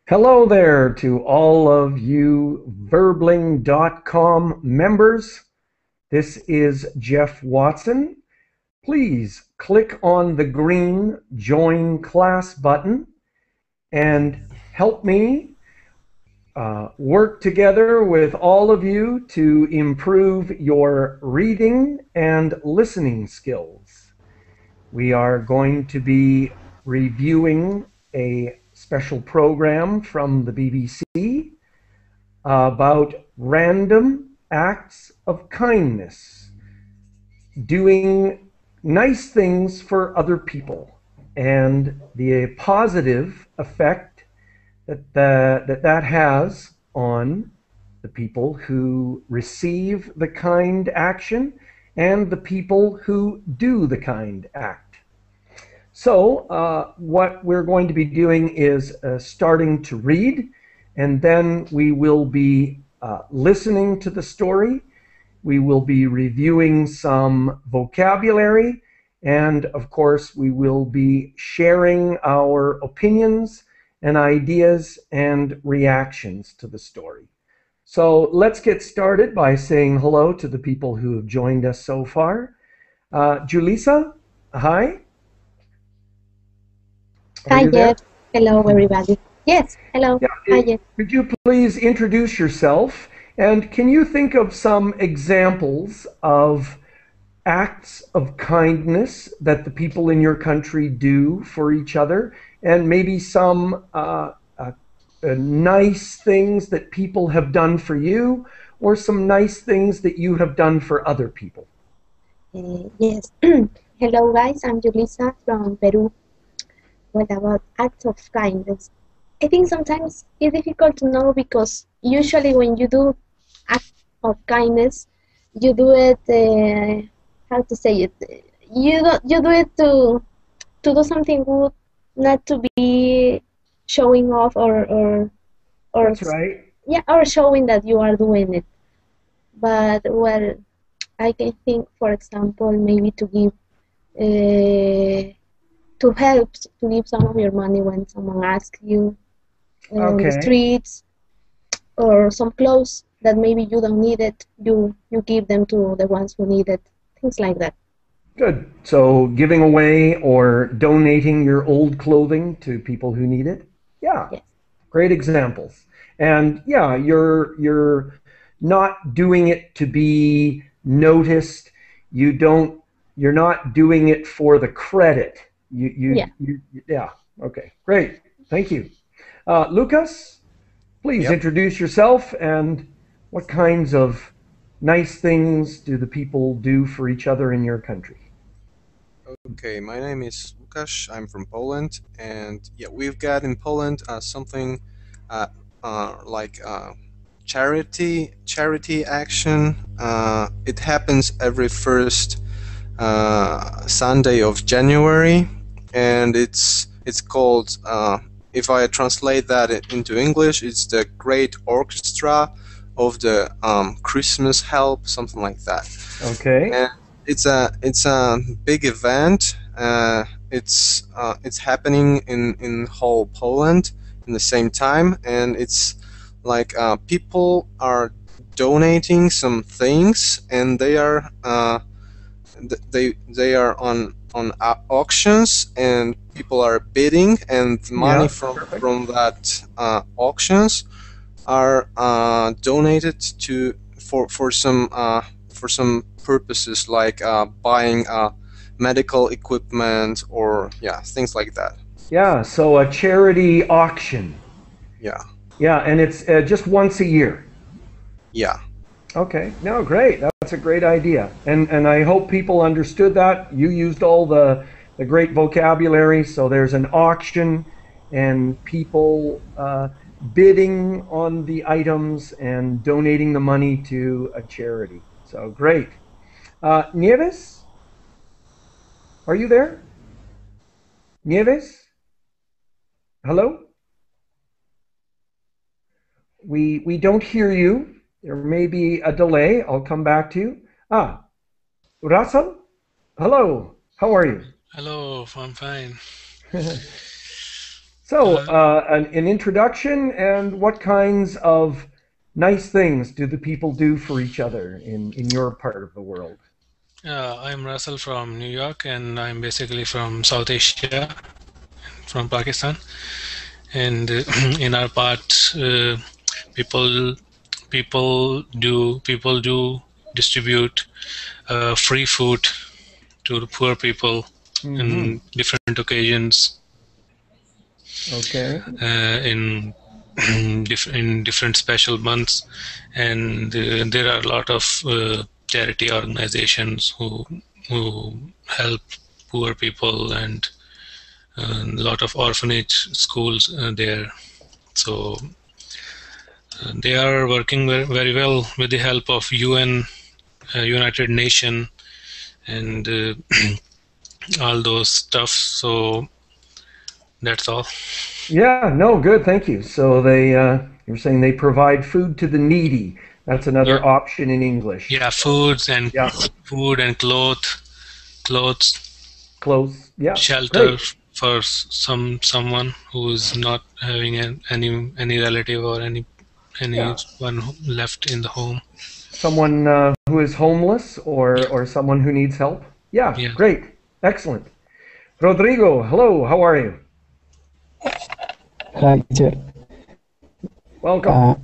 Hello there to all of you Verbling.com members. This is Geoff Watson. Please click on the green Join Class button and help me work together with all of you to improve your reading and listening skills. We are going to be reviewing a special program from the BBC about random acts of kindness, doing nice things for other people, and the positive effect that has on the people who receive the kind action and the people who do the kind act. So what we're going to be doing is starting to read, and then we will be listening to the story. We will be reviewing some vocabulary, and of course we will be sharing our opinions and ideas and reactions to the story. So let's get started by saying hello to the people who have joined us so far. Julissa, hi. Hi, Geoff. Hello, everybody. Yes, hello. Yeah, Hi, Geoff. could you please introduce yourself, and can you think of some examples of acts of kindness that the people in your country do for each other, and maybe some nice things that people have done for you, or some nice things that you have done for other people? Yes. Hello, guys. I'm Julissa from Peru. What about acts of kindness? I think sometimes it's difficult to know because usually when you do acts of kindness, you do it. How to say it? You do it to do something good, not to be showing off or That's right. yeah, or showing that you are doing it. But well, I can think, for example, maybe to give, to help, to give some of your money when someone asks you on the Okay. streets, or some clothes that maybe you don't need it, you give them to the ones who need it, things like that. Good. So giving away or donating your old clothing to people who need it? Yeah. Yes. Great examples. And yeah, you're not doing it to be noticed. You're not doing it for the credit. Yeah. Okay. Great. Thank you. Lucas, please introduce yourself and what kinds of nice things do the people do for each other in your country? Okay, my name is Łukasz. I'm from Poland, and yeah, we've got in Poland something like charity action. It happens every first Sunday of January, and it's called. If I translate that into English, it's the Great Orchestra of the Christmas Help, something like that. Okay. And it's a big event. It's happening in whole Poland in the same time, and it's like people are donating some things, and they are on auctions, and people are bidding, and money from that auctions are donated to for some purposes, like buying medical equipment or things like that. Yeah, so a charity auction. Yeah. Yeah, and it's just once a year. Yeah. Okay, no, great. That's a great idea. And I hope people understood that. You used all the great vocabulary. So there's an auction and people bidding on the items and donating the money to a charity. So great. Nieves? Are you there? Nieves? Hello? We don't hear you. There may be a delay. I'll come back to you. Russell? Hello. How are you? Hello, I'm fine. So, an introduction, and what kinds of nice things do the people do for each other in your part of the world? I'm Russell from New York, and I'm basically from South Asia, from Pakistan. And in our part, people do distribute free food to the poor people in different occasions. Okay. In in different special months, and there are a lot of charity organizations who help poor people, and a lot of orphanage schools there. So they are working very well with the help of UN, United Nations, and all those stuff. So that's all. Yeah, no, good, thank you. So you're saying they provide food to the needy. That's another option in English. Yeah, food and clothes, yeah, shelter great. for someone who is not having any relative or anyone left in the home. Someone who is homeless or someone who needs help. Yeah, great, excellent. Rodrigo, hello, how are you? Hi, teacher. Welcome.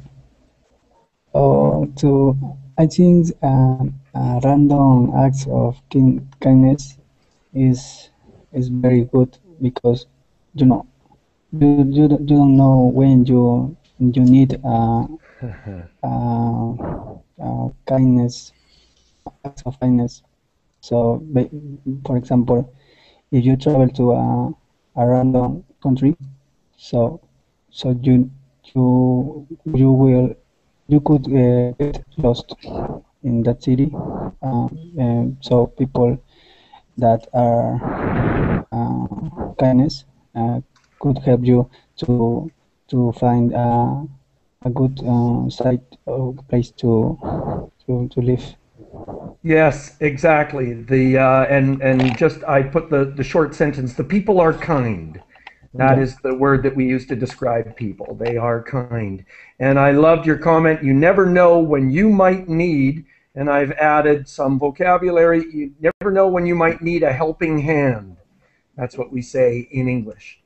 I think random acts of kindness is very good, because you know you don't know when you need kindness, acts of kindness. So, for example, if you travel to a random country, so you could get lost in that city. And so people that are kindness could help you to find a good site or place to live. Yes, exactly. And just I put the short sentence. The people are kind. That is the word that we use to describe people. They are kind. And I loved your comment. You never know when you might need, and I've added some vocabulary. You never know when you might need a helping hand. That's what we say in English.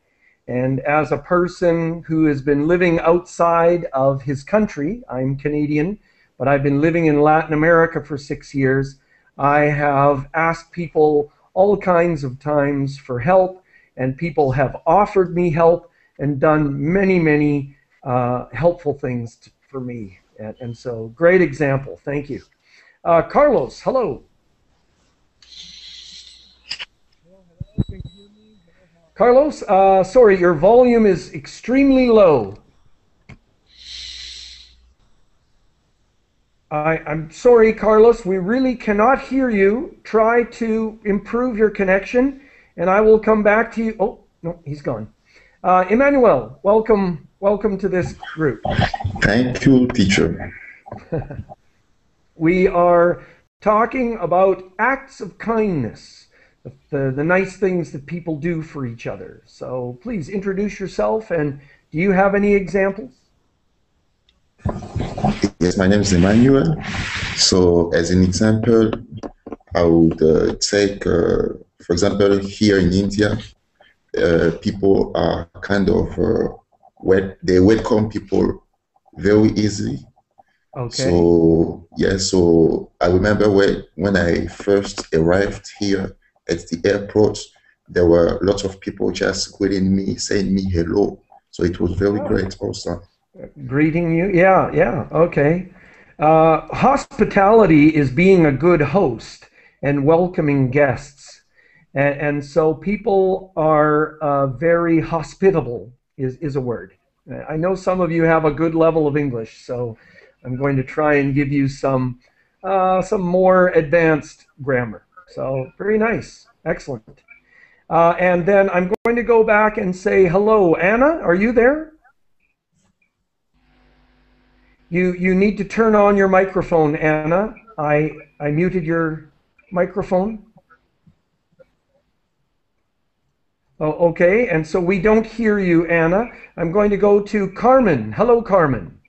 And as a person who has been living outside of his country, I'm Canadian, but I've been living in Latin America for 6 years. I have asked people all kinds of times for help, and people have offered me help and done many, many helpful things for me. And so, great example. Thank you. Carlos, hello. Carlos, sorry, your volume is extremely low. I'm sorry, Carlos, we really cannot hear you. Try to improve your connection, and I will come back to you. Oh, no, he's gone. Emmanuel, welcome to this group. Thank you, teacher. We are talking about acts of kindness, the nice things that people do for each other. So please introduce yourself, and do you have any examples? Yes, my name is Emmanuel. So as an example, I would take, for example, here in India, people are kind of, they welcome people very easily. Okay. So, yeah, so I remember when I first arrived here at the airport, there were lots of people just greeting me, saying me hello. So it was very great also. Greeting you? Yeah, okay. Hospitality is being a good host and welcoming guests. And so people are very hospitable is a word. I know some of you have a good level of English, so I'm going to try and give you some more advanced grammar. So very nice. Excellent. And then I'm going to go back and say hello. Anna, are you there? You need to turn on your microphone, Anna. I muted your microphone. Oh, okay, and so we don't hear you, Anna. I'm going to go to Carmen. Hello, Carmen.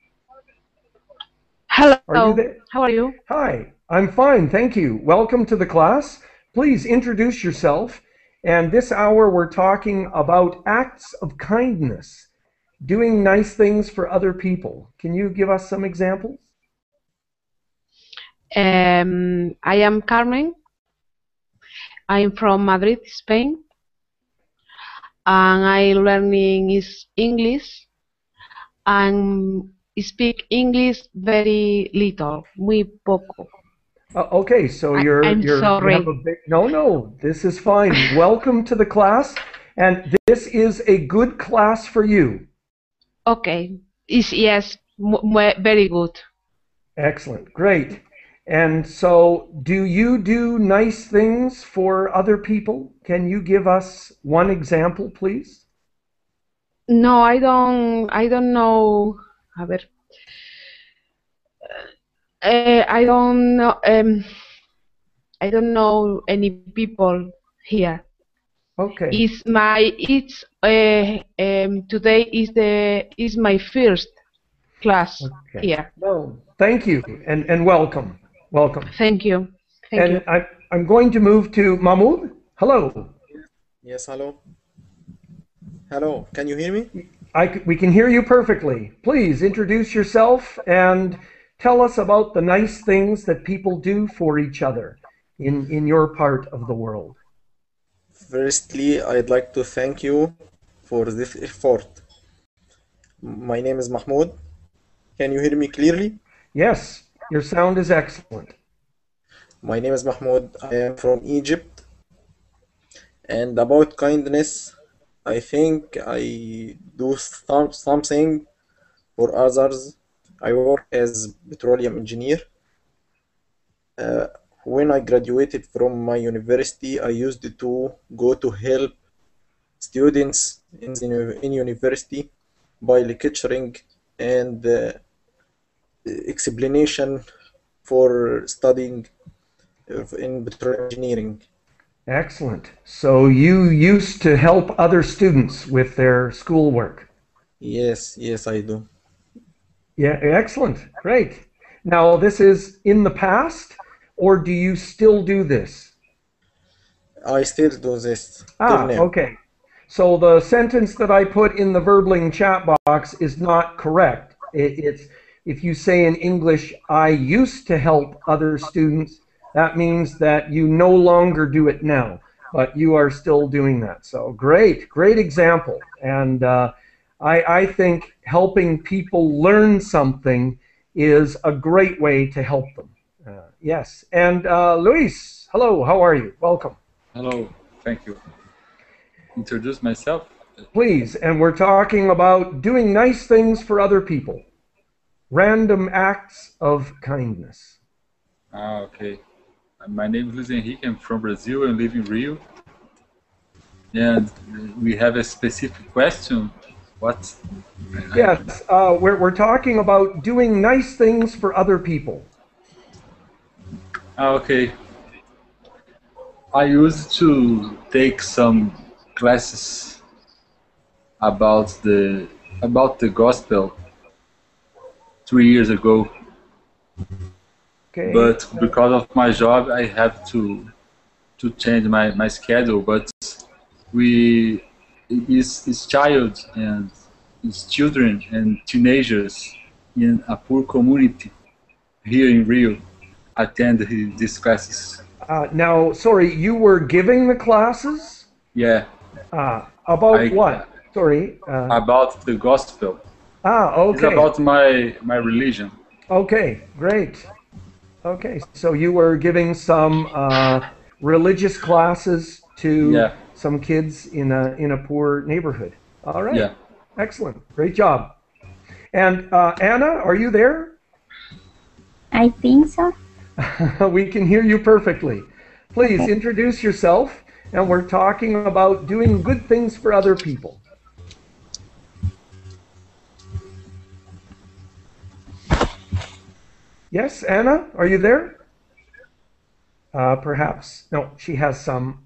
Hello. Are you there? How are you? Hi, I'm fine, thank you. Welcome to the class. Please introduce yourself. And this hour we're talking about acts of kindness, doing nice things for other people. Can you give us some examples? I am Carmen. I'm from Madrid, Spain, and I learning is English and speak English very little, muy poco. Okay, so I'm you have sorry. a big, no, this is fine. Welcome to the class, and this is a good class for you. Okay, yes, very good. Excellent, great. And so, do you do nice things for other people? Can you give us one example, please? No, I don't know. A ver. I don't know. I don't know any people here. Okay. Today is my first class Okay. here. Well, thank you and welcome. Welcome. Thank you. Thank you. I'm going to move to Mahmoud. Hello. Yes, hello. Hello, can you hear me? We can hear you perfectly. Please introduce yourself and tell us about the nice things that people do for each other in your part of the world. Firstly, I'd like to thank you for this effort. My name is Mahmoud. Can you hear me clearly? Yes, your sound is excellent. My name is Mahmoud. I am from Egypt. And about kindness, I think I do something for others. I work as petroleum engineer. When I graduated from my university, I used to go to help students in university by lecturing and explanation for studying in petroleum engineering. Excellent. So you used to help other students with their schoolwork. Yes, I do. Yeah, excellent. Great. Now, this is in the past, or do you still do this? I still do this till now. Okay. So the sentence that I put in the Verbling chat box is not correct. It's if you say in English, I used to help other students, that means that you no longer do it now, but you are still doing that. So great example. And I think helping people learn something is a great way to help them. Yes. And Luis, hello, how are you? Welcome. Hello, thank you. Introduce myself? Please, and we're talking about doing nice things for other people. Random acts of kindness. Okay. My name is Luis Henrique. I'm from Brazil and live in Rio. And we have a specific question. What? Yes, we're talking about doing nice things for other people. Okay. I used to take some classes about the gospel 3 years ago. Okay. But because of my job, I have to change my schedule. But it's child and it's children and teenagers in a poor community here in Rio attend these classes. Now, sorry, you were giving the classes? Yeah. About what? Sorry. About the gospel. Okay. It's about my religion. Okay, great. Okay, so you were giving some religious classes to some kids in a poor neighborhood. All right. Yeah. Excellent. Great job. And Anna, are you there? I think so. We can hear you perfectly. Please introduce yourself, and we're talking about doing good things for other people. Yes, Anna, are you there? Perhaps. No, she has some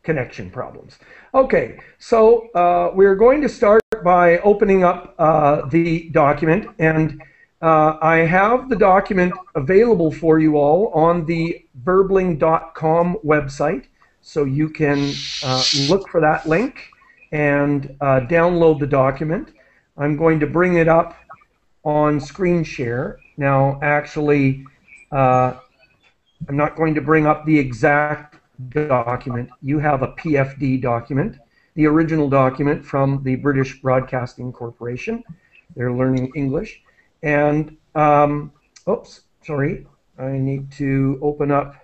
connection problems. Okay, so we're going to start by opening up the document, and I have the document available for you all on the verbling.com website, so you can look for that link and download the document. I'm going to bring it up on screen share. Now, actually, I'm not going to bring up the exact document. You have a PFD document, the original document from the British Broadcasting Corporation. They're learning English. And, oops, sorry, I need to open up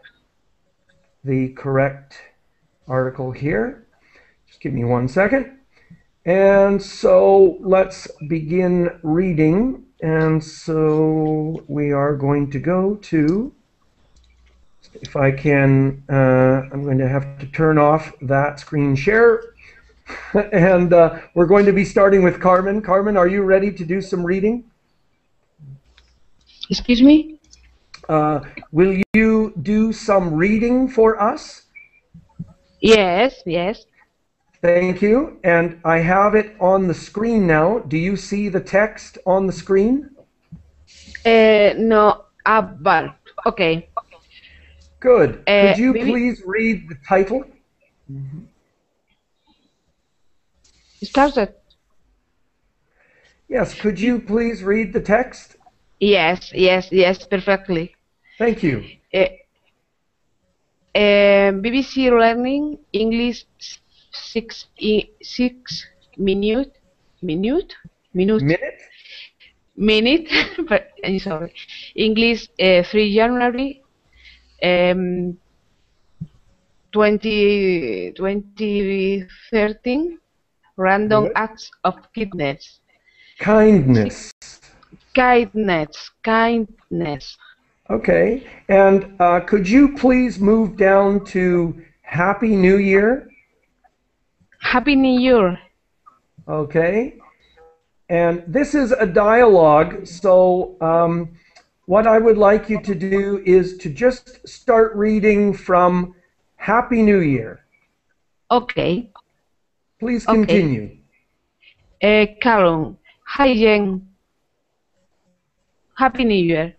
the correct article here. Just give me 1 second. And so let's begin reading. And so we are going to go to, if I can, I'm going to have to turn off that screen share. And we're going to be starting with Carmen. Carmen, are you ready to do some reading? Excuse me? Will you do some reading for us? Yes, yes. Thank you. And I have it on the screen now. Do you see the text on the screen? No, but okay. Good. Could you please read the title? Started. Yes, could you please read the text? Yes, perfectly. Thank you. BBC Learning English 6 minute. But I'm sorry. English 3 January 2013. Random Good. acts of kindness. Kindness. Kindness. Okay. And could you please move down to Happy New Year? Happy New Year. Okay. And this is a dialogue, so what I would like you to do is to just start reading from Happy New Year. Okay. Please continue. Callum, hi Jen. Happy New Year.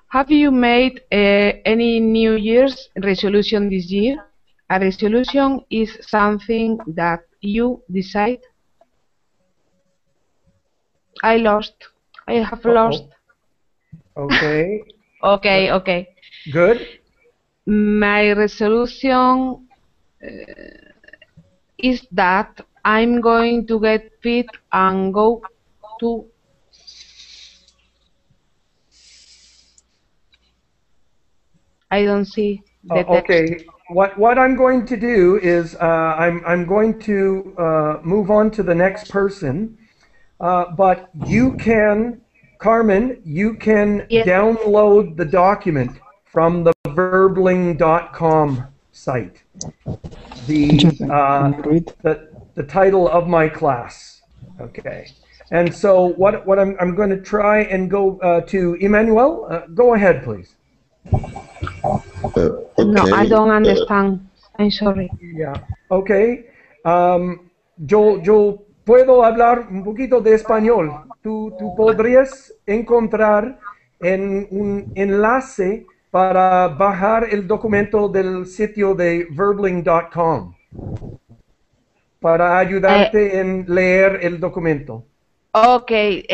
Have you made any New Year's resolution this year? A resolution is something that you decide. I have lost. Okay. Okay. Good. My resolution is that I'm going to get fit and go to I don't see the text. Okay. What I'm going to do is I'm going to move on to the next person. But you can, Carmen, you can download the document from the verbling.com site. The title of my class. Okay. And so what I'm going to try and go to Emmanuel. Go ahead, please. Okay. No, I don't understand. I'm sorry. Yeah. Okay. Yo puedo hablar un poquito de español. Tú podrías encontrar en un enlace para bajar el documento del sitio de verbling.com para ayudarte en leer el documento. Okay.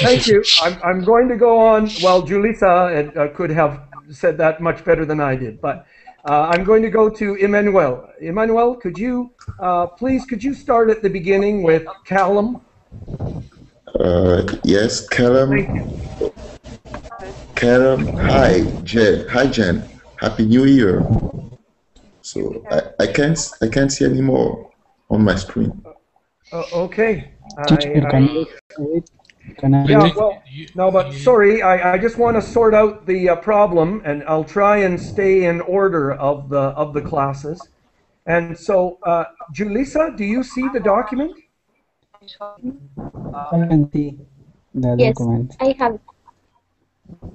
Thank you. I'm going to go on. Well, Julissa could have said that much better than I did, but I'm going to go to Emmanuel. Emmanuel, could you please start at the beginning with Callum? Yes, Callum. Thank you. Callum, hi Jen. Happy New Year. So I can't see anymore on my screen. Okay. No, but sorry, I just want to sort out the problem, and I'll try and stay in order of the classes. And so, Julissa, do you see the document? I can see. the Yes, document. I have.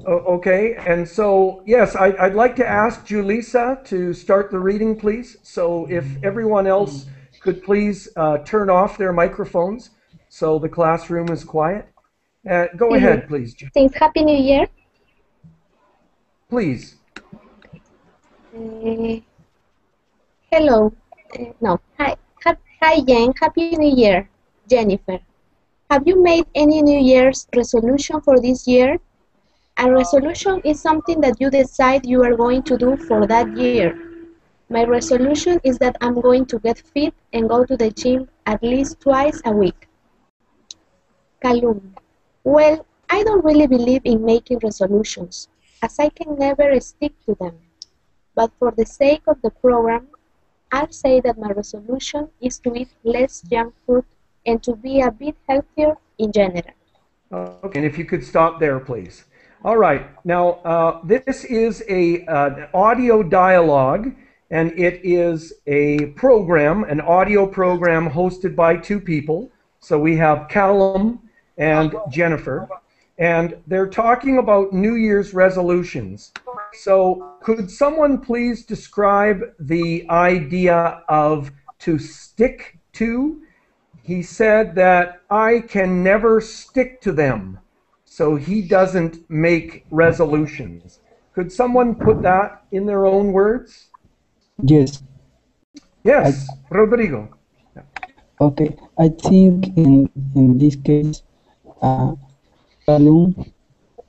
Okay, and so, yes, I'd like to ask Julissa to start the reading, please. So if everyone else could please turn off their microphones so the classroom is quiet. Go ahead, please. Thanks. Happy New Year. Please. Hello. No. Hi. Hi, Jen. Happy New Year. Jennifer. Have you made any New Year's resolution for this year? A resolution is something that you decide you are going to do for that year. My resolution is that I'm going to get fit and go to the gym at least twice a week. Kalum. Well, I don't really believe in making resolutions, as I can never stick to them. But for the sake of the program, I'll say that my resolution is to eat less junk food and to be a bit healthier in general. Okay, and if you could stop there, please. All right, now this is an audio dialogue, and it is a program, an audio program hosted by two people. So we have Callum and Jennifer, and they're talking about New Year's resolutions. So could someone please describe the idea of to stick to? He said that I can never stick to them, so he doesn't make resolutions. Could someone put that in their own words? Yes. Yes, Rodrigo. Okay, I think in this case, Kalum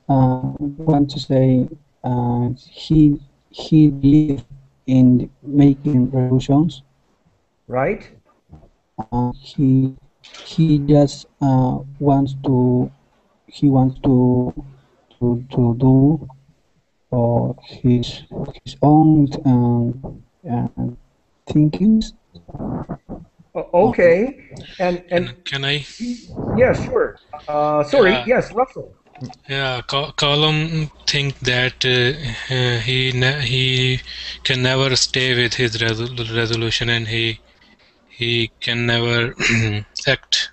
want to say he believe in making resolutions. Right. He just wants to do his own thinkings. Okay, and can I? Yeah, sure. Sorry, yes, Russell. Yeah, Colum think that he can never stay with his resolution, and he can never act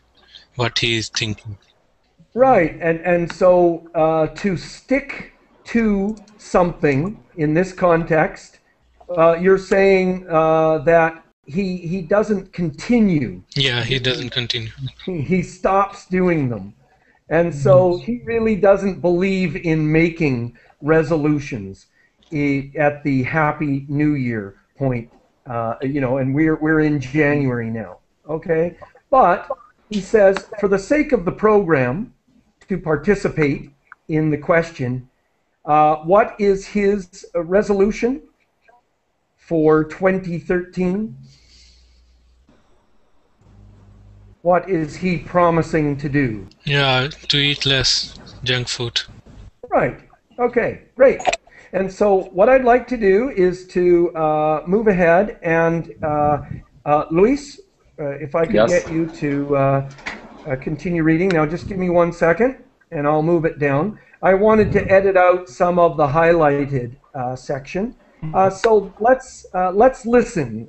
what he is thinking. Right, and so to stick to something in this context, you're saying that he doesn't continue. Yeah, he doesn't continue. He stops doing them. And so he really doesn't believe in making resolutions at the Happy New Year point, and we're in January now, okay? But he says, for the sake of the program, to participate in the question, what is his resolution for 2013? What is he promising to do? Yeah, to eat less junk food. Right. Okay, great. And so what I'd like to do is to move ahead and Luis, if I could get you to continue reading. Now just give me 1 second and I'll move it down. I wanted to edit out some of the highlighted section. So let's listen.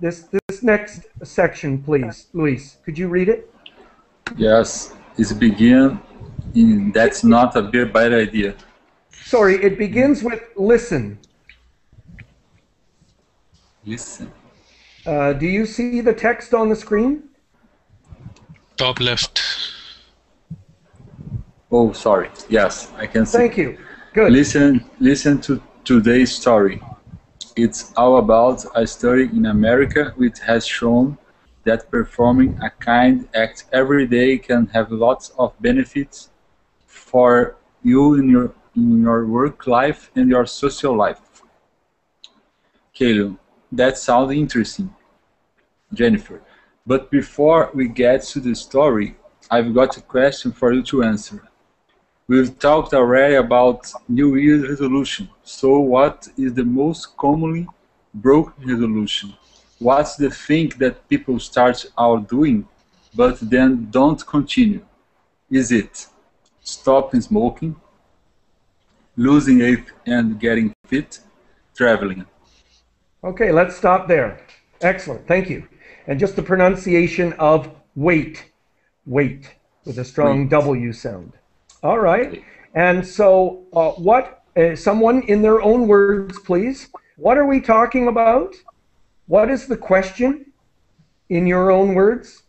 This next section, please. Luis, could you read it? Yes, it begins in that's not a very bad idea. Sorry, it begins with listen. Listen. Do you see the text on the screen? Top left. Oh, sorry. Yes, I can see. Thank you. Good. Listen to today's story. It's all about a study in America which has shown that performing a kind act every day can have lots of benefits for you in your work life and your social life. Caleb, that sounds interesting. Jennifer, but before we get to the story, I've got a question for you to answer. We've talked already about New Year's resolution. So what is the most commonly broken resolution? What's the thing that people start out doing but then don't continue? Is it stopping smoking, losing weight and getting fit, traveling? Okay, let's stop there. Excellent, thank you. And just the pronunciation of weight, with a strong W sound. All right. And so, someone in their own words, please. What are we talking about? What is the question in your own words?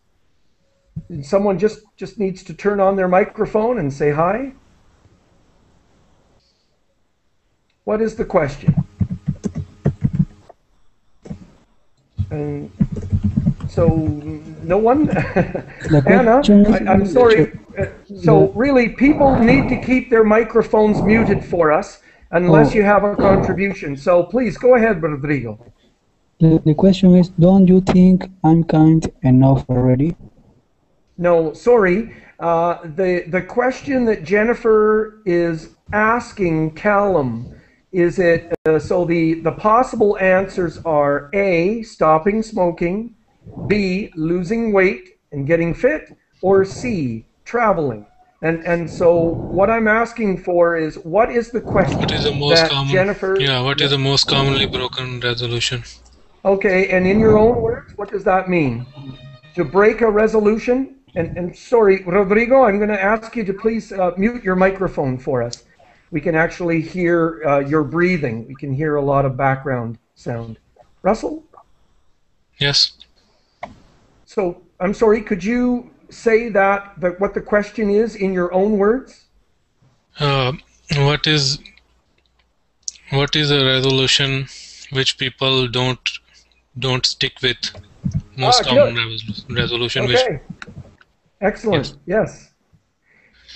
Someone just needs to turn on their microphone and say hi. What is the question? And so, no one? Anna, I'm sorry. So really, people need to keep their microphones muted for us unless you have a contribution. So please, go ahead, Rodrigo. The question is, don't you think I'm kind enough already? No, sorry. The question that Jennifer is asking Callum, is it, so the possible answers are A, stopping smoking, B, losing weight and getting fit, or C, traveling. And so what I'm asking for is, what is the question What is the most that common? Jennifer? Yeah, what is the most commonly broken resolution? Okay, and in your own words, what does that mean? To break a resolution? And sorry, Rodrigo, I'm going to ask you to please mute your microphone for us. We can actually hear your breathing. We can hear a lot of background sound. Russell? Yes. So, I'm sorry, could you say what the question is in your own words? What is a resolution which people don't stick with? Most common resolution. Okay. Which, excellent. Yes.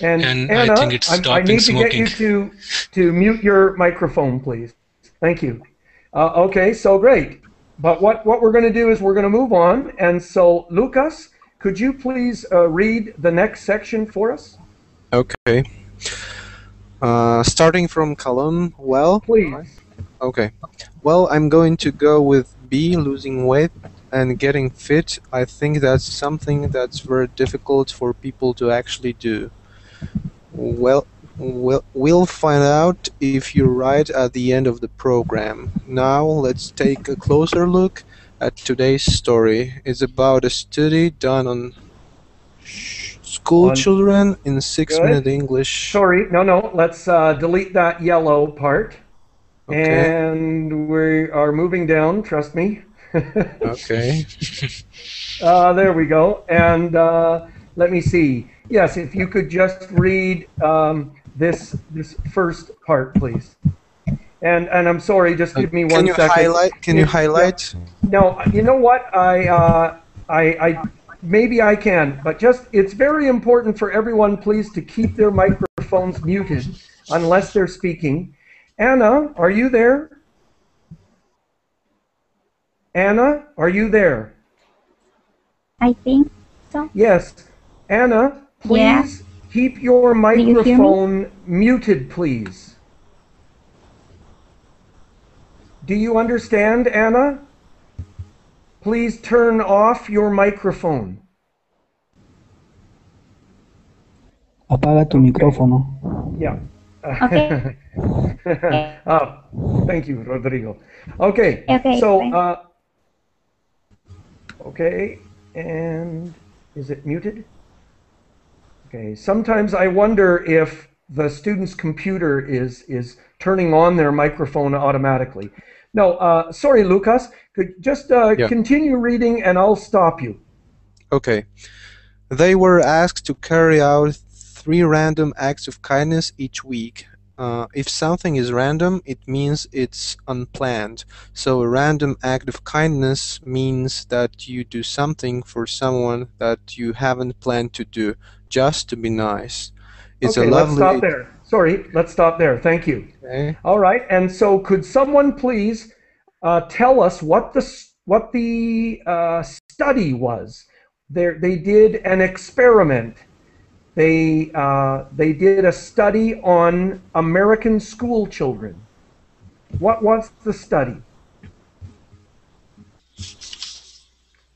And I Anna, think it's I need to get you to mute your microphone, please. Thank you. Okay, so great. But what we're going to do is we're going to move on. And so, Lucas, could you please read the next section for us? Okay. Starting from column, well? Please. Okay. Well, I'm going to go with B, losing weight and getting fit. I think that's something that's very difficult for people to actually do. Well, we'll find out if you're right at the end of the program. Now, let's take a closer look at today's story. It's about a study done on school children in 6-minute English. Sorry, no, let's delete that yellow part. Okay. And we are moving down, trust me. Okay. There we go. And let me see. Yes, if you could just read this first part, please. And I'm sorry, just give me 1 second. Can you highlight? No, you know what? I maybe I can, but it's very important for everyone, please, to keep their microphones muted unless they're speaking. Anna, are you there? Anna, are you there? I think so. Yes. Anna, please keep your microphone muted, please. Do you understand, Anna? Please turn off your microphone. Apaga tu micrófono. Yeah. Okay. Oh, thank you, Rodrigo. Okay. So, okay, and is it muted? Okay. Sometimes I wonder if the student's computer is turning on their microphone automatically. No, sorry, Lucas. Could just continue reading, and I'll stop you. Okay. They were asked to carry out 3 random acts of kindness each week. If something is random, it means it's unplanned. So a random act of kindness means that you do something for someone that you haven't planned to do, just to be nice. It's okay, a lovely... let's stop there. Sorry, let's stop there. Thank you. Okay. All right, and so could someone please tell us what the study was? They did an experiment. They did a study on American school children. What was the study?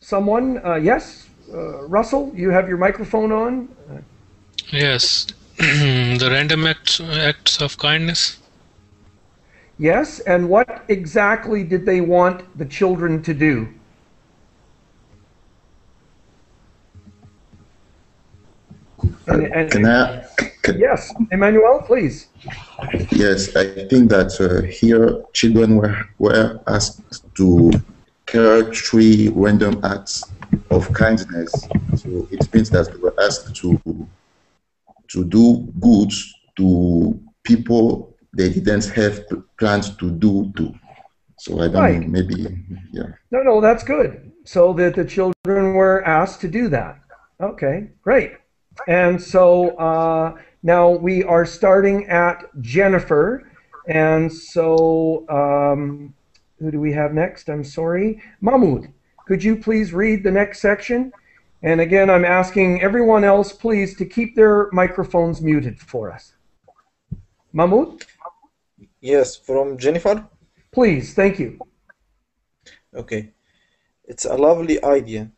Someone? Yes? Russell, you have your microphone on? Yes. The random acts of kindness. Yes, and what exactly did they want the children to do? Can I Yes, Emmanuel, please. Yes, I think that here children were asked to carry 3 random acts of kindness. So it means that they were asked to do good to people they didn't have planned to do to. So I don't know, Right. maybe, yeah. No, that's good. So that the children were asked to do that. Okay, great. And so now we are starting at Jennifer. And so who do we have next? I'm sorry. Mahmoud, could you please read the next section? And again, I'm asking everyone else, please, to keep their microphones muted for us. Mahmoud? Yes, from Jennifer. Please, thank you. Okay. It's a lovely idea,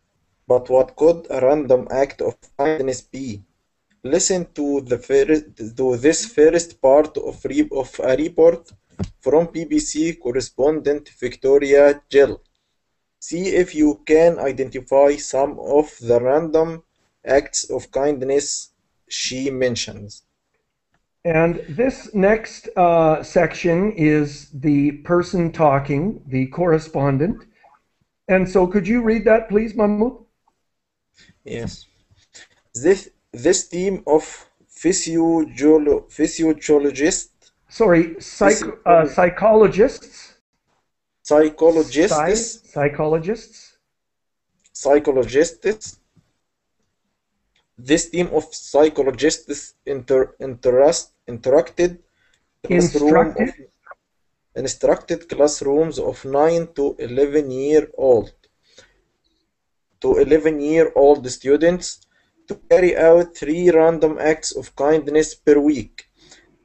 but what could a random act of kindness be? Listen to this first part of a report from BBC correspondent Victoria Gill. See if you can identify some of the random acts of kindness she mentions. And this next section is the person talking, the correspondent. And so could you read that, please, Mahmoud? Yes. This team of physiologists. Sorry, psychologists. Psychologists. This team of psychologists instructed classrooms of 9 to 11-year-old students to carry out 3 random acts of kindness per week.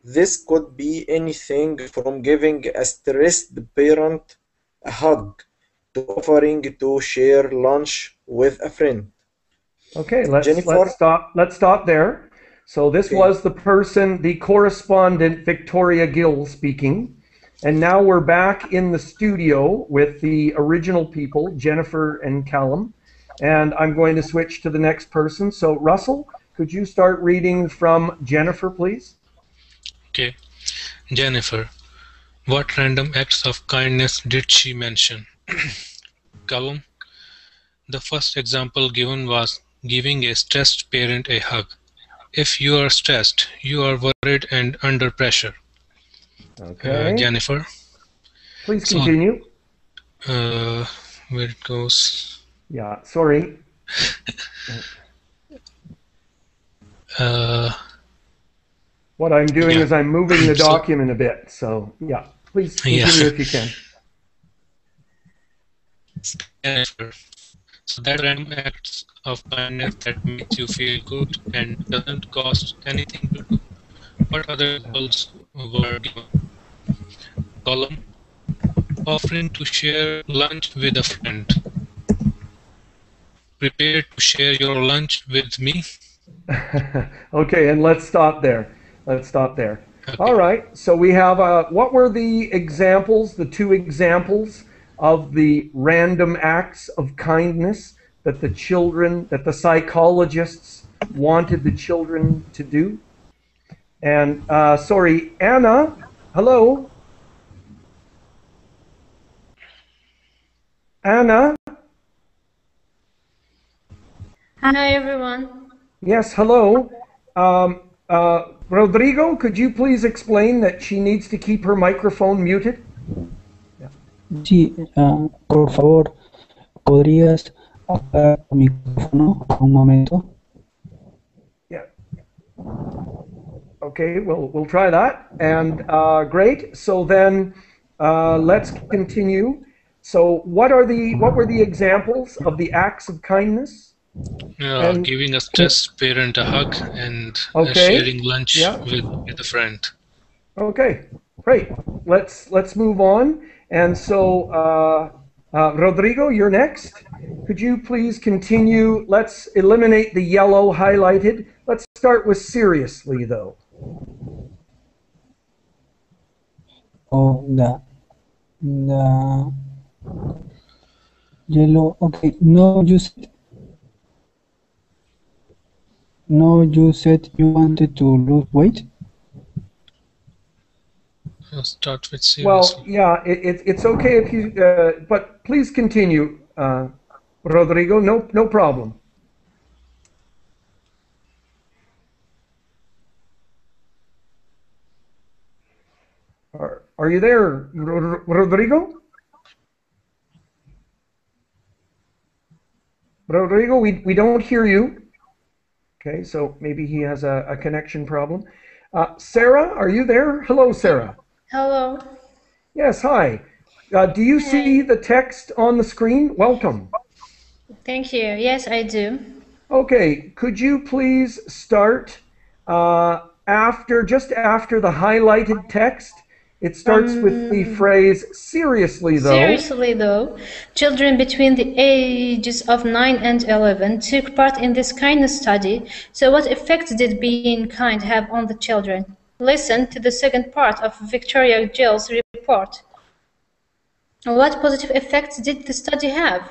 This could be anything from giving a stressed parent a hug to offering to share lunch with a friend. Okay, let's stop there. So this was the person, the correspondent Victoria Gill speaking. And now we're back in the studio with the original people, Jennifer and Callum. And I'm going to switch to the next person. So Russell, could you start reading from Jennifer, please? Okay. Jennifer, what random acts of kindness did she mention? Callum, the first example given was giving a stressed parent a hug. If you are stressed, you are worried and under pressure. Okay. Jennifer. Please continue. Where it goes. Yeah, sorry. What I'm doing is I'm moving the document a bit. So, yeah, please continue if you can. Jennifer. So that random acts of kindness that makes you feel good and doesn't cost anything to do. What other examples were given? Column, offering to share lunch with a friend. Prepared to share your lunch with me? Okay, and let's stop there. Okay. All right, so we have, what were the examples, the 2 examples of the random acts of kindness that the psychologists wanted the children to do? And, sorry, Anna, hello? Anna? Hi, everyone. Yes, hello. Rodrigo, could you please explain that she needs to keep her microphone muted? Sí, por favor, ¿podrías apagar tu micrófono un momento? Yeah. Okay, we'll try that. And great. So then let's continue. So what were the examples of the acts of kindness? Giving a stressed parent a hug and sharing lunch with a friend. Okay, great. Let's move on. And so, Rodrigo, you're next. Could you please continue? Let's eliminate the yellow highlighted. Let's start with seriously, though. Oh, the yellow. Okay, no, No, you said you wanted to lose weight? I'll start with Well, seriously. yeah, it's okay if you, but please continue, Rodrigo. No problem. Are you there, Rodrigo? Rodrigo, we don't hear you. Okay, so maybe he has a connection problem. Sarah, are you there? Hello, Sarah. Hello. Yes, hi. Do you see the text on the screen? Welcome. Thank you. Yes, I do. Okay, could you please start just after the highlighted text? It starts with the phrase, seriously though. Seriously though, children between the ages of 9 and 11 took part in this kindness study. So what effect did being kind have on the children? Listen to the second part of Victoria Gill's report. What positive effects did the study have?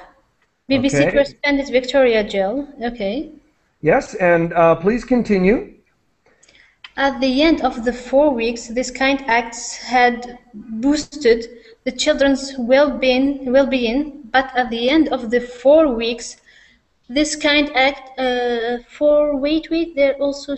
BBC Okay. correspondent Victoria Gill. Okay. Yes, and please continue. At the end of the 4 weeks, this kind acts had boosted the children's well-being, but at the end of the 4 weeks, this kind act wait, there also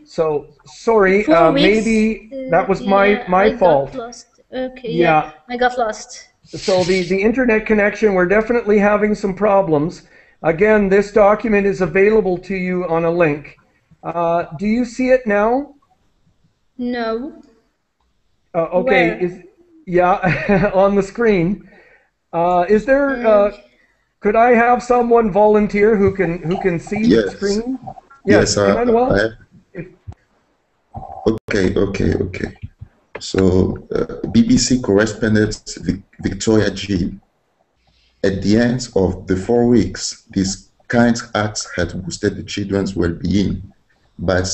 So sorry, 4 weeks. maybe that was Yeah, my I fault. got lost. Okay, Yeah. yeah, I got lost. So the internet connection, we're definitely having some problems. Again, this document is available to you on a link. Do you see it now? No. Okay, Where? yeah, on the screen. Is there? Could I have someone volunteer who can see the Yes. screen? Yes, Emmanuel. Okay. So, BBC correspondent Victoria G. At the end of the 4 weeks, these kind acts had boosted the children's well-being, but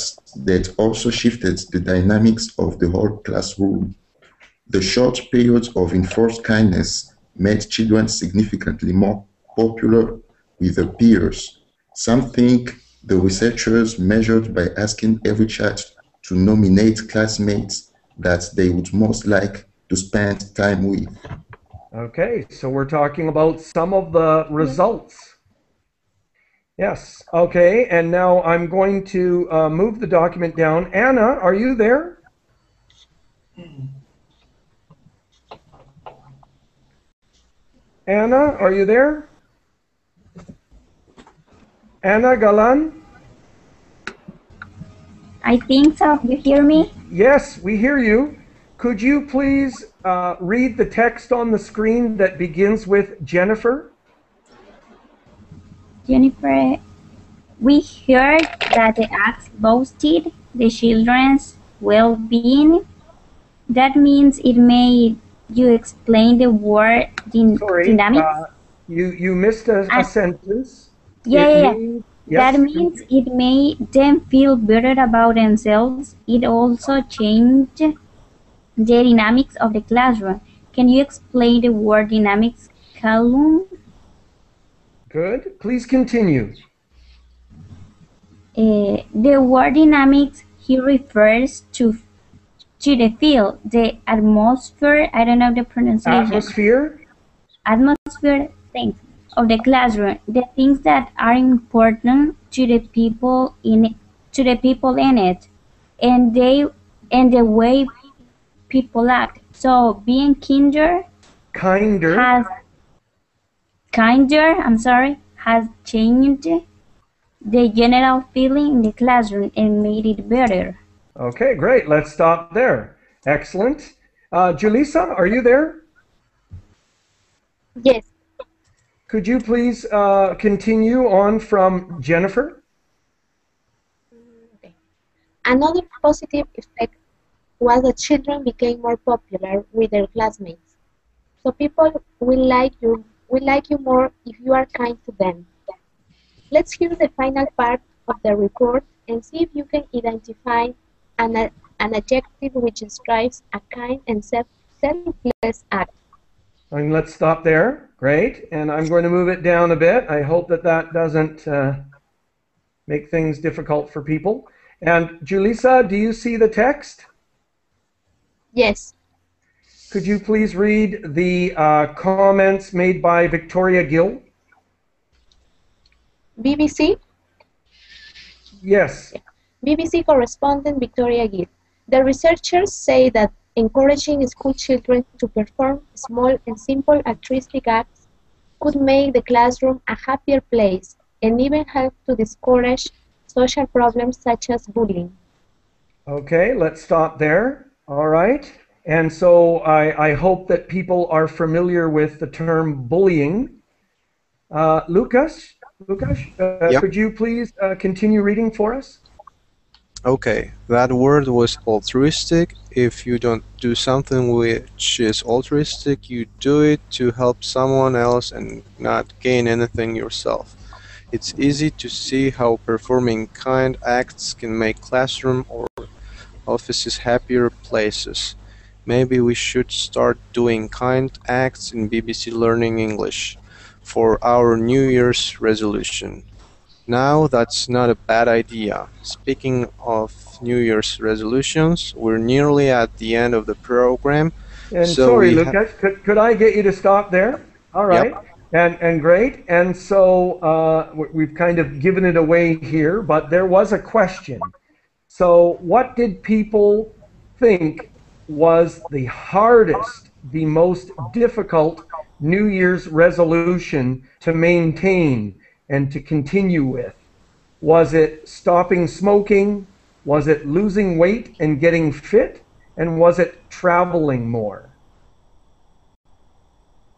that also shifted the dynamics of the whole classroom. The short periods of enforced kindness made children significantly more popular with their peers, something the researchers measured by asking every child to nominate classmates that they would most like to spend time with. Okay, so we're talking about some of the results. Yes, okay, and now I'm going to move the document down. Anna, are you there? Anna, are you there? Anna Galan? I think so. You hear me? Yes, we hear you. Could you please read the text on the screen that begins with Jennifer? Jennifer, we heard that the acts boosted the children's well-being. That means it made you explain the word dynamics? You missed a sentence. Yeah. Yes. That means it made them feel better about themselves. It also changed the dynamics of the classroom. Can you explain the word dynamics, Callum? Good. Please continue. The word dynamics here refers to the field, the atmosphere, I don't know the pronunciation. Atmosphere, thanks, of the classroom, the things that are important to the people in it, and the way people act. So being kinder has changed the general feeling in the classroom and made it better. Okay, great. Let's stop there. Excellent. Julissa, are you there? Yes. Could you please continue on from Jennifer? Okay. Another positive effect was that children became more popular with their classmates. So people will like you more if you are kind to them. Let's hear the final part of the report and see if you can identify an adjective which describes a kind and selfless act. And let's stop there. Great. And I'm going to move it down a bit. I hope that doesn't make things difficult for people. And Julissa, do you see the text? Yes. Could you please read the comments made by Victoria Gill? BBC? Yes. BBC correspondent Victoria Gill. The researchers say that encouraging school children to perform small and simple altruistic acts could make the classroom a happier place and even help to discourage social problems such as bullying. Okay, let's stop there. All right. And so I hope that people are familiar with the term bullying. Lucas, Yep. could you please continue reading for us? Okay, that word was altruistic. If you don't do something which is altruistic, you do it to help someone else and not gain anything yourself. It's easy to see how performing kind acts can make classroom or offices happier places. Maybe we should start doing kind acts in BBC Learning English for our New Year's resolution. Now that's not a bad idea. Speaking of New Year's resolutions, we're nearly at the end of the program. And So sorry, we Lucas, could I get you to stop there? All right. And great. And so we've kind of given it away here, but there was a question. So what did people think was the hardest, the most difficult New Year's resolution to maintain and to continue with? Was it stopping smoking? Was it losing weight and getting fit? And was it traveling more?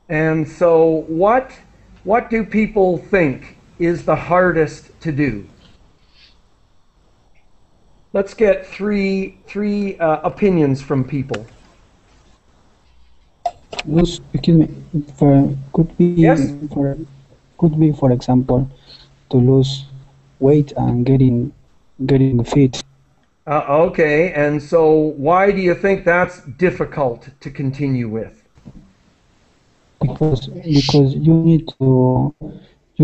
And so what do people think is the hardest to do? Let's get three opinions from people. Excuse me. Could be, for example, to lose weight and getting fit. Okay, and so why do you think that's difficult to continue with? Because you need to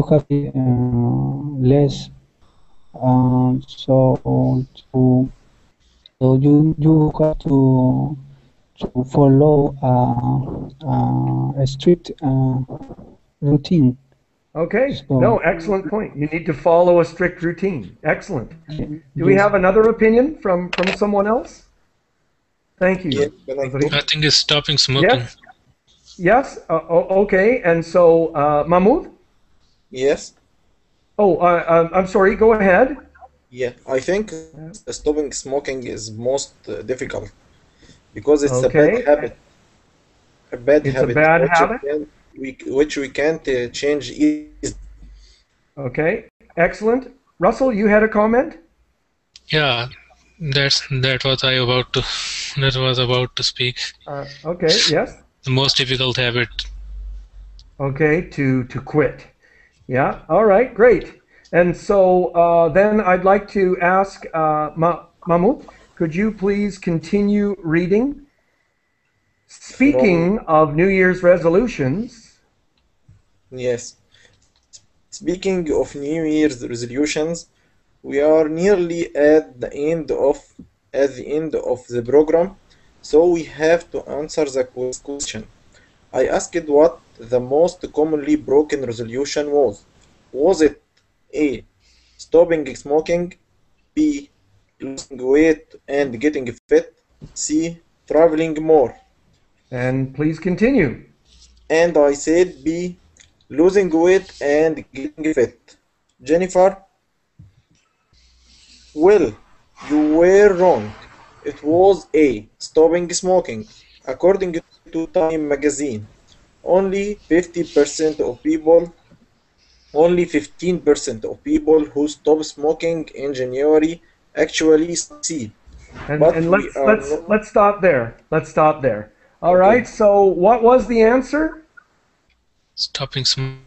have less. So you have to follow a strict routine. Okay, So, no, excellent point. You need to follow a strict routine. Excellent. Do we have another opinion from someone else? Thank you. Yeah, I think it's stopping smoking. Yes? Okay, and so Mahmoud? Yes. Oh, I'm sorry, go ahead. Yeah, I think stopping smoking is most difficult because it's a bad habit. A bad It's habit. a bad habit? Which we can't change easily. Okay, excellent. Russell, you had a comment? Yeah, that was about to speak. Okay, yes. The most difficult habit. Okay, to quit. Yeah, all right, great. And so then I'd like to ask Mahmoud, could you please continue reading? Speaking of New Year's resolutions. Yes. Speaking of New Year's resolutions, we are nearly at the end of the program, so we have to answer the question. I asked what the most commonly broken resolution was. Was it A, stopping smoking, B, losing weight and getting fit, C, traveling more? And please continue. And I said B, losing weight and getting fit. Jennifer? Well, you were wrong. It was A, stopping smoking. According to Time magazine, only 15% of people who stop smoking in January actually succeed. And let's stop there. Let's stop there. All right. So what was the answer? Stopping smoking.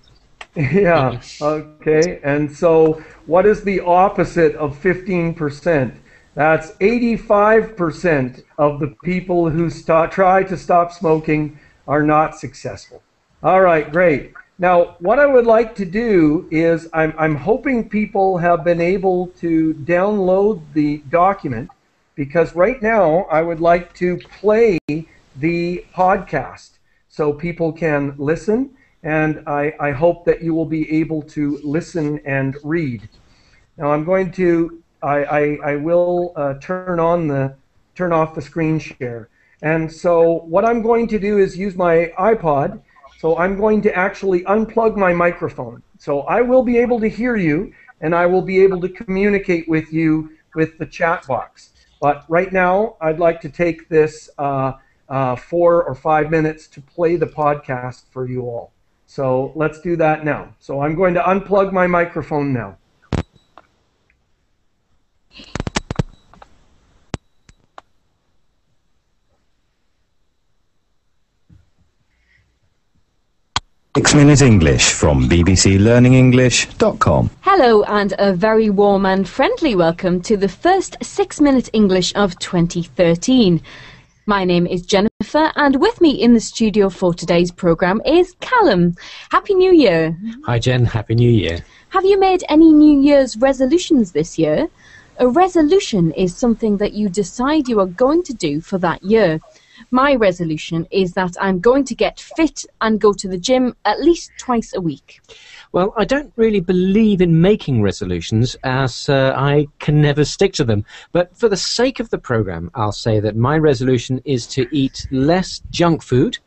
Yeah. Okay. And so what is the opposite of 15%? That's 85% of the people who try to stop smoking are not successful. All right, great. Now, what I would like to do is I'm hoping people have been able to download the document, because right now I would like to play the podcast so people can listen, and I hope that you will be able to listen and read. Now I'm going to, I will turn off the screen share. And so what I'm going to do is use my iPod. So I'm going to actually unplug my microphone. So I will be able to hear you, and I will be able to communicate with you with the chat box. But right now, I'd like to take this 4 or 5 minutes to play the podcast for you all. So let's do that now. So I'm going to unplug my microphone now. Minute English from bbclearningenglish.com. Hello and a very warm and friendly welcome to the first 6-minute English of 2013. My name is Jennifer, and with me in the studio for today's programme is Callum. Happy New Year. Hi Jen, Happy New Year. Have you made any New Year's resolutions this year? A resolution is something that you decide you are going to do for that year. My resolution is that I'm going to get fit and go to the gym at least twice a week. Well, I don't really believe in making resolutions, as I can never stick to them. But for the sake of the programme, I'll say that my resolution is to eat less junk food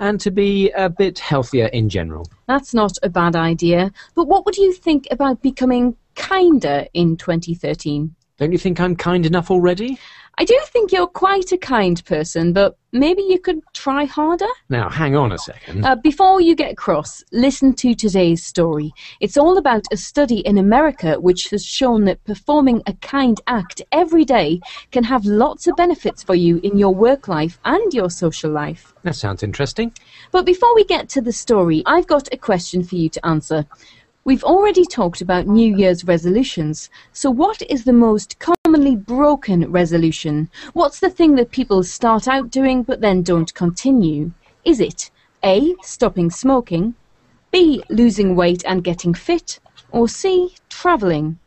and to be a bit healthier in general. That's not a bad idea. But what would you think about becoming kinder in 2013? Don't you think I'm kind enough already? I do think you're quite a kind person, but maybe you could try harder? Now, hang on a second. Before you get cross, listen to today's story. It's all about a study in America which has shown that performing a kind act every day can have lots of benefits for you in your work life and your social life. That sounds interesting. But before we get to the story, I've got a question for you to answer. We've already talked about New Year's resolutions, so what is the most commonly broken resolution? What's the thing that people start out doing but then don't continue? Is it A, stopping smoking, B, losing weight and getting fit, or C, travelling?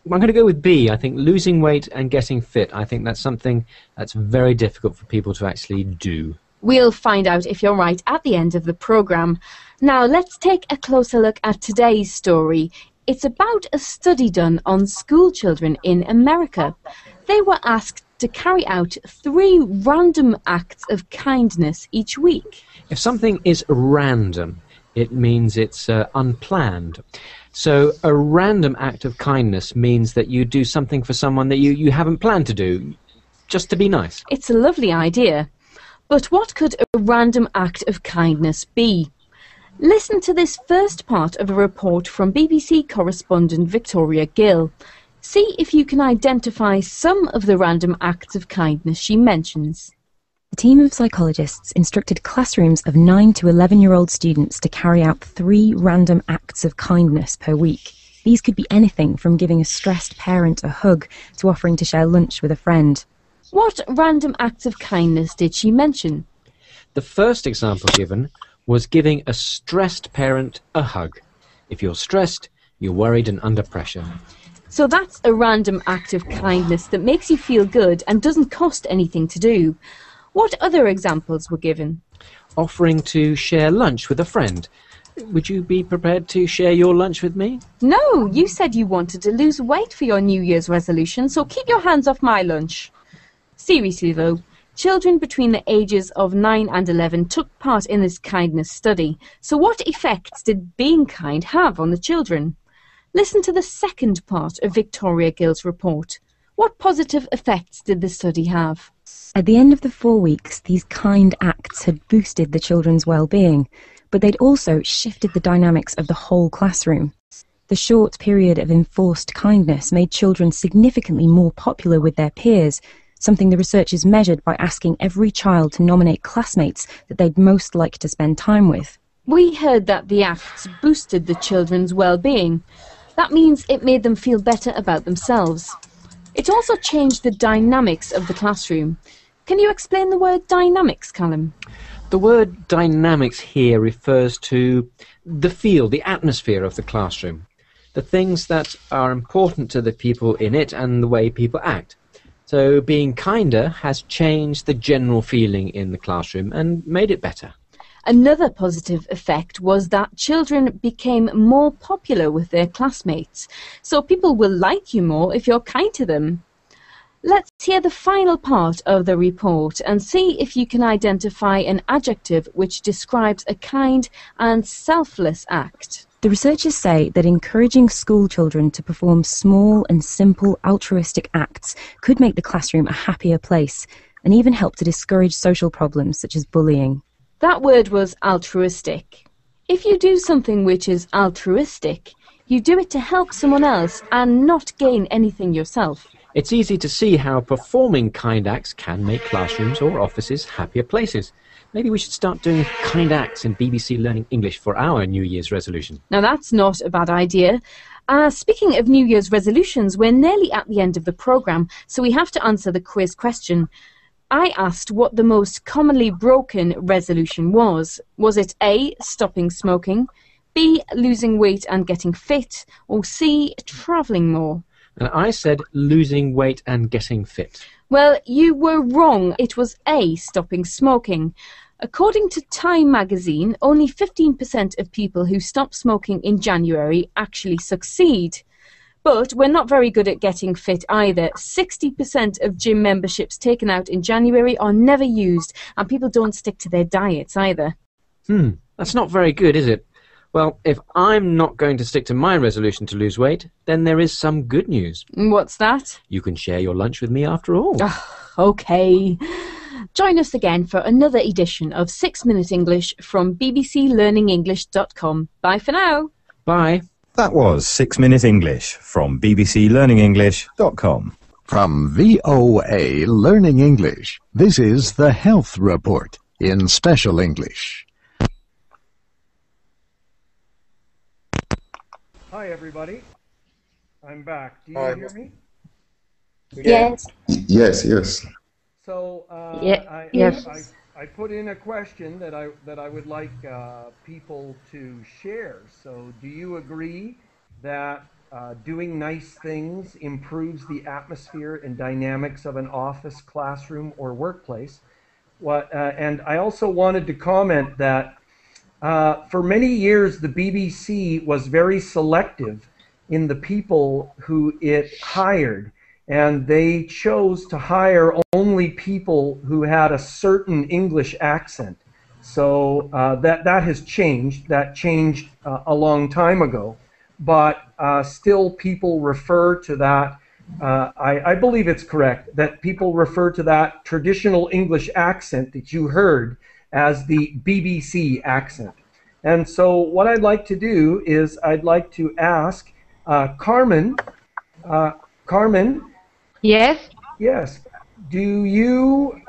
I'm going to go with B. I think losing weight and getting fit, I think that's something that's very difficult for people to actually do. We'll find out if you're right at the end of the programme. Now let's take a closer look at today's story. It's about a study done on school children in America. They were asked to carry out 3 random acts of kindness each week. If something is random, it means it's unplanned. So a random act of kindness means that you do something for someone that you haven't planned to do, just to be nice. It's a lovely idea. But what could a random act of kindness be? Listen to this first part of a report from BBC correspondent Victoria Gill. See if you can identify some of the random acts of kindness she mentions. A team of psychologists instructed classrooms of 9 to 11-year-old students to carry out 3 random acts of kindness per week. These could be anything from giving a stressed parent a hug to offering to share lunch with a friend. What random acts of kindness did she mention? The first example given was giving a stressed parent a hug. If you're stressed, you're worried and under pressure. So that's a random act of kindness that makes you feel good and doesn't cost anything to do. What other examples were given? Offering to share lunch with a friend. Would you be prepared to share your lunch with me? No, you said you wanted to lose weight for your New Year's resolution, so keep your hands off my lunch. Seriously though, children between the ages of 9 and 11 took part in this kindness study. So what effects did being kind have on the children? Listen to the second part of Victoria Gill's report. What positive effects did the study have? At the end of the 4 weeks, these kind acts had boosted the children's well-being, but they'd also shifted the dynamics of the whole classroom. The short period of enforced kindness made children significantly more popular with their peers, something the researchers measured by asking every child to nominate classmates that they'd most like to spend time with. We heard that the acts boosted the children's well-being. That means it made them feel better about themselves. It also changed the dynamics of the classroom. Can you explain the word dynamics, Callum? The word dynamics here refers to the feel, the atmosphere of the classroom, the things that are important to the people in it and the way people act. So being kinder has changed the general feeling in the classroom and made it better. Another positive effect was that children became more popular with their classmates, so people will like you more if you're kind to them. Let's hear the final part of the report and see if you can identify an adjective which describes a kind and selfless act. The researchers say that encouraging school children to perform small and simple altruistic acts could make the classroom a happier place and even help to discourage social problems such as bullying. That word was altruistic. If you do something which is altruistic, you do it to help someone else and not gain anything yourself. It's easy to see how performing kind acts can make classrooms or offices happier places. Maybe we should start doing kind acts in BBC Learning English for our New Year's resolution. Now that's not a bad idea. Speaking of New Year's resolutions, we're nearly at the end of the programme, so we have to answer the quiz question. I asked what the most commonly broken resolution was. Was it A, stopping smoking, B, losing weight and getting fit, or C, travelling more? And I said losing weight and getting fit. Well, you were wrong. It was A, stopping smoking. According to Time magazine, only 15% of people who stop smoking in January actually succeed. But we're not very good at getting fit either. 60% of gym memberships taken out in January are never used, and people don't stick to their diets either. That's not very good, is it? Well, if I'm not going to stick to my resolution to lose weight, then there is some good news. What's that? You can share your lunch with me after all. Okay. Join us again for another edition of 6 Minute English from bbclearningenglish.com. Bye for now. Bye. That was 6 Minute English from bbclearningenglish.com. From VOA Learning English, this is the Health Report in Special English. Hi, everybody. I'm back. Do you hear me? Yes. Yes. So Yes. I put in a question that I would like people to share. So, do you agree that doing nice things improves the atmosphere and dynamics of an office, classroom, or workplace? And I also wanted to comment that for many years, the BBC was very selective in the people who it hired, and they chose to hire only people who had a certain English accent. So that has changed. That changed a long time ago, but still people refer to that. I believe it's correct that people refer to that traditional English accent that you heard as the BBC accent. And so what I'd like to do is I'd like to ask Carmen. Carmen? Yes? Yes. Do you,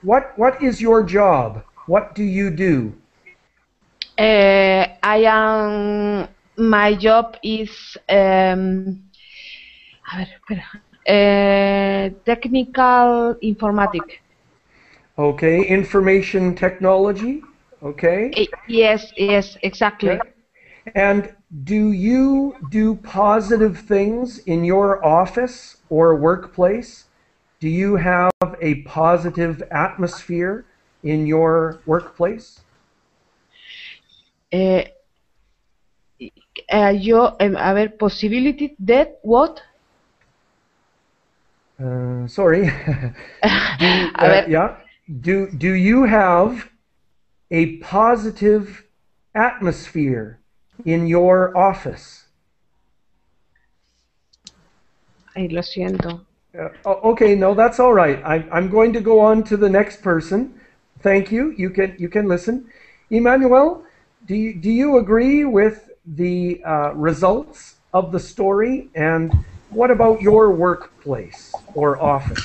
what is your job? What do you do? My job is technical informatic. Okay, information technology. Okay. Yes, exactly. Okay. And do you do positive things in your office or workplace? Do you have a positive atmosphere in your workplace? Possibility that what? Sorry. Do you have a positive atmosphere in your office? Ay, lo siento. Okay, no, that's all right. I'm going to go on to the next person. Thank you. You can listen. Emmanuel, do you agree with the results of the story? And what about your workplace or office?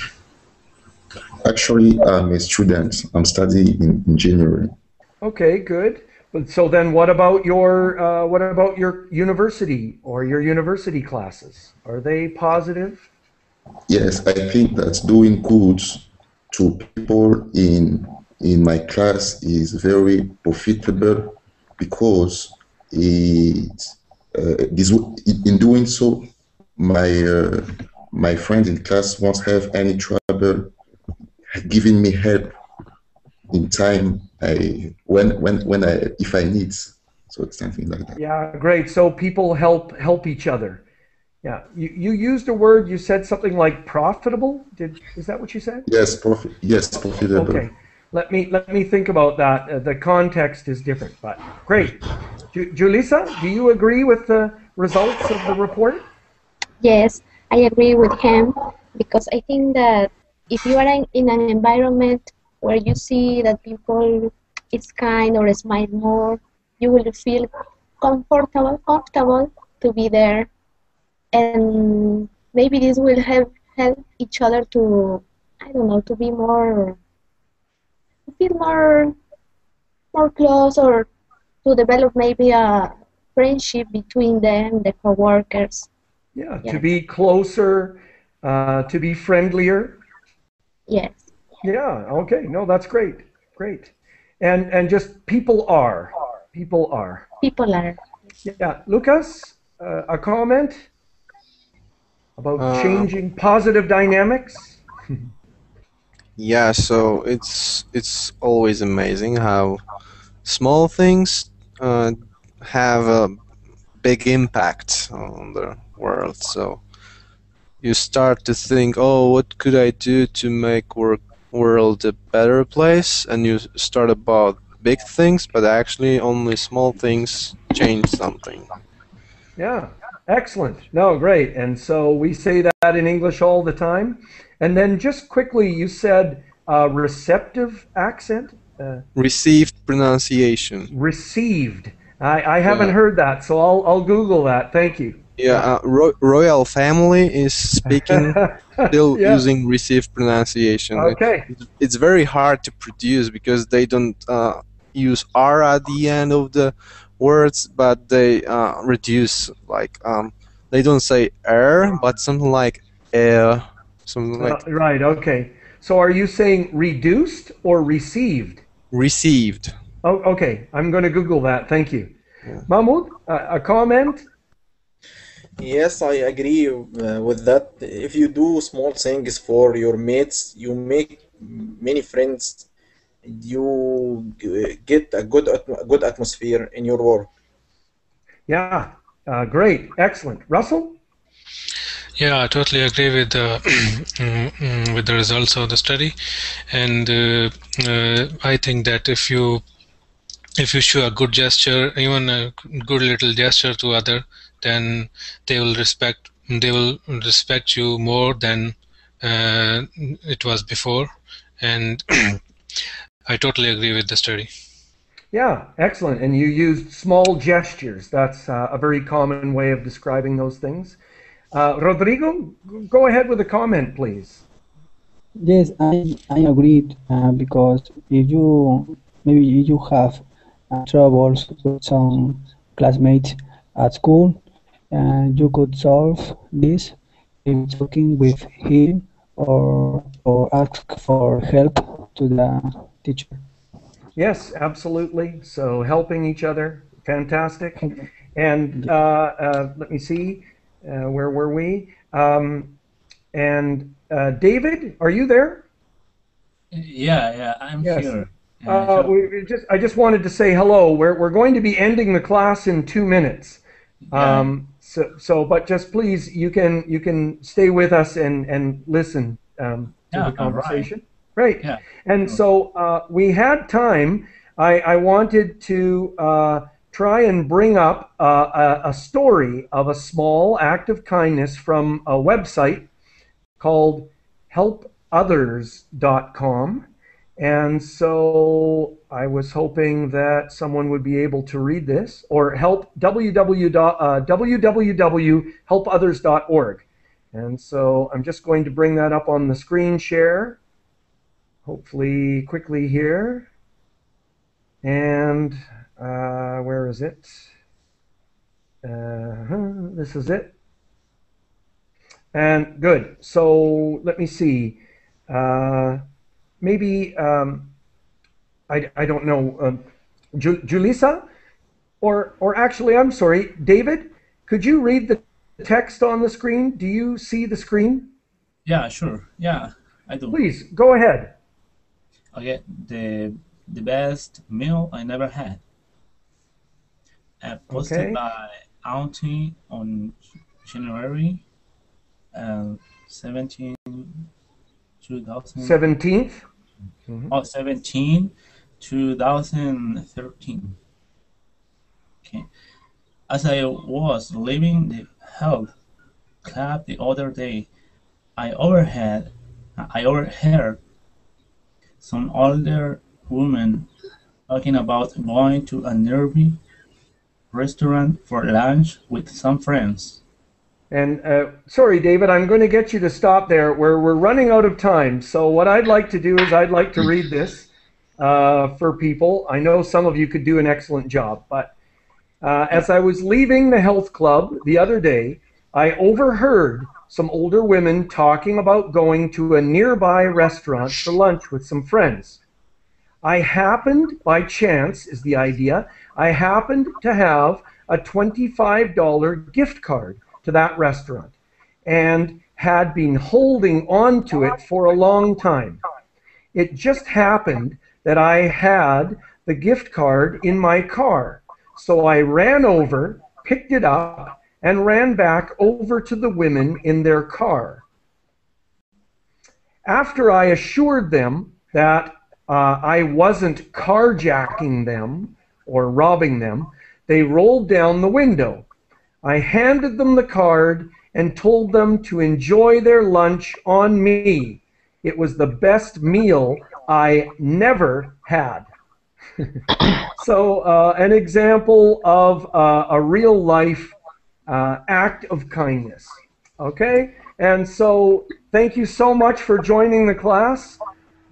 Actually, I'm a student. I'm studying in engineering. Okay, good. But so then, what about your university or your university classes? Are they positive? Yes, I think that's doing good to people in in my class is very profitable because in doing so, my friends in class won't have any trouble giving me help in time if I need. So it's something like that. Yeah, great. So people help each other. Yeah. You used a word. You said something like profitable. Is that what you said? Yes, profitable. Okay. Let me think about that. The context is different, but great. Julissa, do you agree with the results of the report? Yes, I agree with him because I think that if you are in an environment where you see that people is kind or smile more, you will feel comfortable to be there, and maybe this will help each other to, I don't know, to be to feel more close, or to develop maybe a friendship between them, the coworkers. Yeah, Yes. to be closer, to be friendlier. Yes. Yeah, okay. No, that's great. Great. And just people are. People are. People are. Yeah. Lucas, a comment about changing positive dynamics? Yeah, so it's always amazing how small things have a big impact on the world. So you start to think, oh, what could I do to make world a better place? And you start about big things, but actually only small things change something. Yeah, excellent. No, great. And so we say that in English all the time. And then just quickly, you said receptive accent? Received pronunciation. Received. I haven't heard that, so I'll Google that. Thank you. Yeah, royal family is speaking still Yeah. using received pronunciation. Okay. It's very hard to produce because they don't use R at the end of the words, but they reduce, like they don't say but something like something like Right, okay. So are you saying reduced or received? received. Oh, okay. I'm going to Google that. Thank you. Mahmoud, a comment? Yes, I agree with that. If you do small things for your mates, you make many friends. You get a good atmosphere in your work. Yeah, great, excellent. Russell? Yeah, I totally agree with the with the results of the study, and I think that if you show a good gesture, even a good little gesture to other, then they will respect you more than it was before, and I totally agree with the study. Yeah, excellent. And you used small gestures. That's a very common way of describing those things. Rodrigo, go ahead with a comment, please. Yes, I agreed because if you have troubles with some classmates at school, you could solve this by talking with him or ask for help to the teacher. Yes, absolutely. So helping each other, fantastic. And let me see, where were we? And David, are you there? Yeah, I'm Yes. here. I just wanted to say hello. We're going to be ending the class in 2 minutes. But just please, you can stay with us and listen to the conversation. Right. Great. Yeah. And so we had time. I wanted to try and bring up a story of a small act of kindness from a website called helpothers.com. And so I was hoping that someone would be able to read this, or www.helpothers.org. And so I'm just going to bring that up on the screen share, hopefully quickly here. And where is it? This is it. And good. So let me see. Maybe I don't know, Julissa? Or actually, I'm sorry, David, could you read the text on the screen? Do you see the screen? Yeah, sure. Yeah, I do. Please, go ahead. Okay, the best meal I never had. Posted Okay. by Auntie on January 17, 2000. 17th? Oh, 17, 2013. Okay. As I was leaving the health club the other day, I overheard some older woman talking about going to a nearby restaurant for lunch with some friends. And sorry, David, I'm going to get you to stop there. We're running out of time. So what I'd like to do is I'd like to read this for people. I know some of you could do an excellent job, but as I was leaving the health club the other day, I overheard some older women talking about going to a nearby restaurant for lunch with some friends. I happened, by chance is the idea, I happened to have a $25 gift card to that restaurant and had been holding on to it for a long time. It just happened that I had the gift card in my car, so I ran over, picked it up, and ran back over to the women in their car. After I assured them that I wasn't carjacking them or robbing them, they rolled down the window. I handed them the card and told them to enjoy their lunch on me. It was the best meal I never had. So an example of a real life act of kindness. Okay? And so thank you so much for joining the class.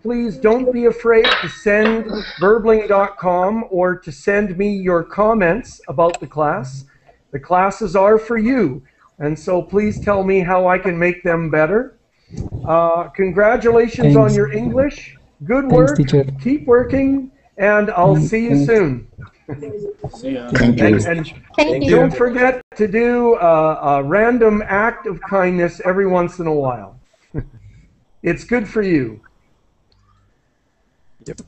Please don't be afraid to send verbling.com or to send me your comments about the class. The classes are for you, and so please tell me how I can make them better. Congratulations on your English. Good work. Teacher. Keep working, and I'll see you soon. See ya. Thank you. And don't forget to do a random act of kindness every once in a while. It's good for you. Yep.